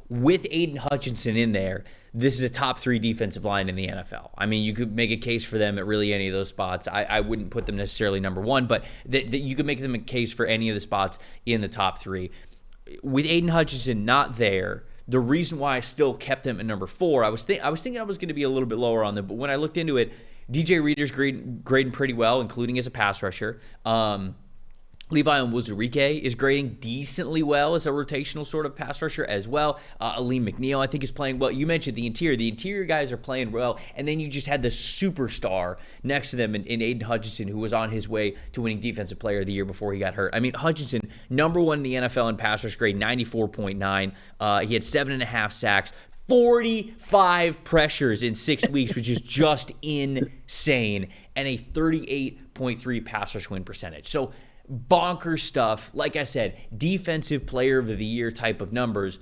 with Aidan Hutchinson in there, this is a top 3 defensive line in the NFL. I mean, you could make a case for them at really any of those spots. I wouldn't put them necessarily number 1, but that you could make them a case for any of the spots in the top 3. With Aidan Hutchinson not there, the reason why I still kept them at number 4, I was thinking I was going to be a little bit lower on them, but when I looked into it, DJ Reader's grading pretty well, including as a pass rusher. Levi Onwuzurike is grading decently well as a rotational sort of pass rusher as well. Aleem McNeil, I think, is playing well. You mentioned the interior. The interior guys are playing well, and then you just had the superstar next to them in Aidan Hutchinson, who was on his way to winning Defensive Player of the Year before he got hurt. I mean, Hutchinson, number 1 in the NFL in pass rush grade, 94.9. He had 7.5 sacks. 45 pressures in 6 weeks, which is just insane, and a 38.3 pass rush win percentage. So bonkers stuff. Like I said, Defensive Player of the Year type of numbers.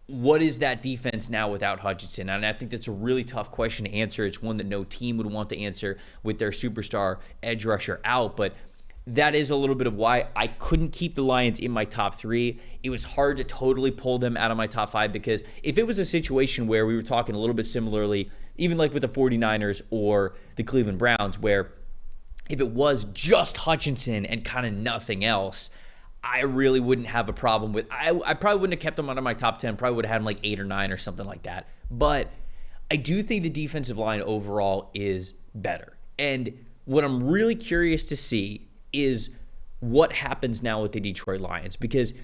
What is that defense now without Hutchinson? And I think that's a really tough question to answer. It's one that no team would want to answer with their superstar edge rusher out, but that is a little bit of why I couldn't keep the Lions in my top 3. It was hard to totally pull them out of my top 5, because if it was a situation where we were talking a little bit similarly, even like with the 49ers or the Cleveland Browns, where if it was just Hutchinson and kind of nothing else, I really wouldn't have a problem with. I probably wouldn't have kept them out of my top 10. Probably would have had them like 8 or 9 or something like that. But I do think the defensive line overall is better. And what I'm really curious to see is what happens now with the Detroit Lions, because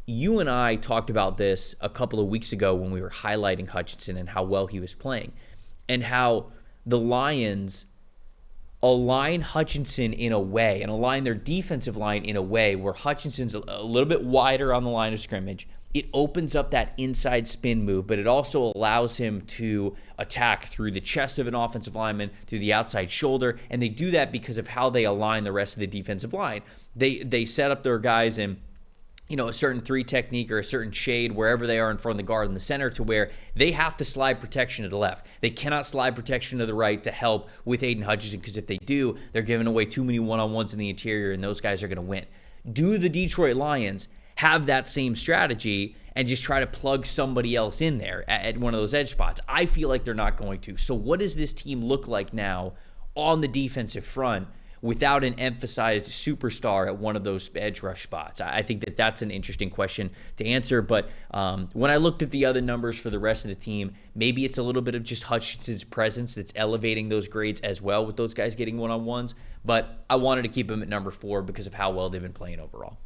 you and I talked about this a couple of weeks ago when we were highlighting Hutchinson and how well he was playing, and how the Lions align Hutchinson in a way and align their defensive line in a way where Hutchinson's a little bit wider on the line of scrimmage. It opens up that inside spin move, but it also allows him to attack through the chest of an offensive lineman, through the outside shoulder, and they do that because of how they align the rest of the defensive line. They set up their guys in, a certain 3 technique or a certain shade wherever they are in front of the guard in the center, to where they have to slide protection to the left. They cannot slide protection to the right to help with Aidan Hutchinson, because if they do, they're giving away too many one-on-ones in the interior, and those guys are going to win. Do the Detroit Lions have that same strategy and just try to plug somebody else in there at one of those edge spots? I feel like they're not going to. So what does this team look like now on the defensive front without an emphasized superstar at one of those edge rush spots? I think that that's an interesting question to answer. But when I looked at the other numbers for the rest of the team, maybe it's a little bit of just Hutchinson's presence that's elevating those grades as well, with those guys getting one-on-ones. But I wanted to keep him at number 4 because of how well they've been playing overall.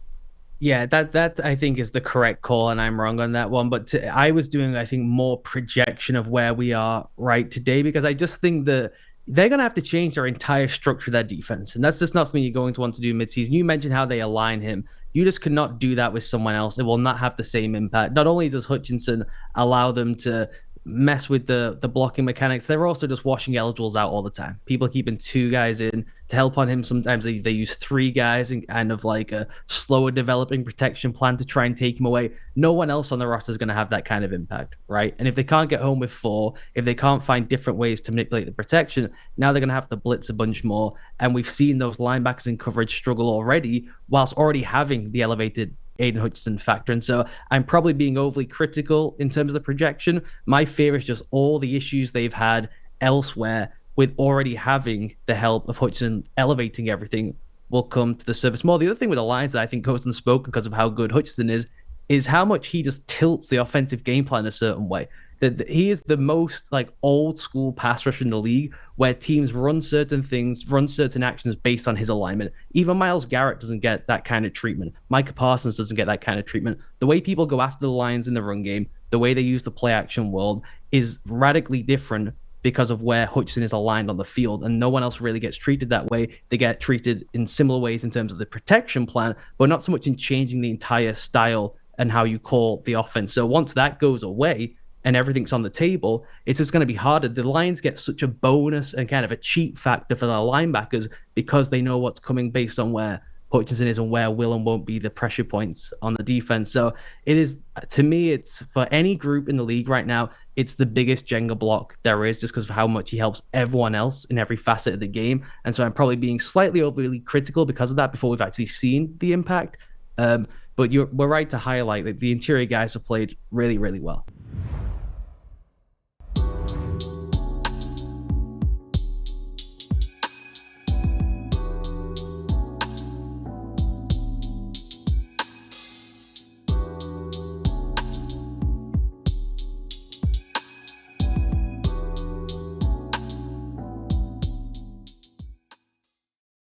Yeah, that I think is the correct call, and I'm wrong on that one. But I was doing, I think, more projection of where we are right today, because I just think that they're going to have to change their entire structure of their defense. And that's just not something you're going to want to do midseason. You mentioned how they align him. You just could not do that with someone else. It will not have the same impact. Not only does Hutchinson allow them to mess with the blocking mechanics, they're also just washing eligibles out all the time. People are keeping 2 guys in to help on him. Sometimes they use 3 guys in kind of like a slower developing protection plan to try and take him away. No one else on the roster is going to have that kind of impact, right? And if they can't get home with 4, if they can't find different ways to manipulate the protection, now they're going to have to blitz a bunch more. And we've seen those linebackers in coverage struggle already, whilst already having the elevated Aidan Hutchinson factor. And so I'm probably being overly critical in terms of the projection. My fear is just all the issues they've had elsewhere with already having the help of Hutchinson elevating everything will come to the surface more. The other thing with the Lions that I think goes unspoken because of how good Hutchinson is how much he just tilts the offensive game plan a certain way. That he is the most like old school pass rusher in the league, where teams run certain things, run certain actions based on his alignment. Even Myles Garrett doesn't get that kind of treatment. Micah Parsons doesn't get that kind of treatment. The way people go after the Lions in the run game, the way they use the play action world is radically different because of where Hutchinson is aligned on the field, and no one else really gets treated that way. They get treated in similar ways in terms of the protection plan, but not so much in changing the entire style and how you call the offense. So once that goes away and everything's on the table, it's just going to be harder. The Lions get such a bonus and kind of a cheat factor for their linebackers because they know what's coming based on where Hutchinson is and where will and won't be the pressure points on the defense. So it is, to me, it's for any group in the league right now, it's the biggest Jenga block there is, just because of how much he helps everyone else in every facet of the game. And so I'm probably being slightly overly critical because of that before we've actually seen the impact. But we're right to highlight that the interior guys have played really, really well.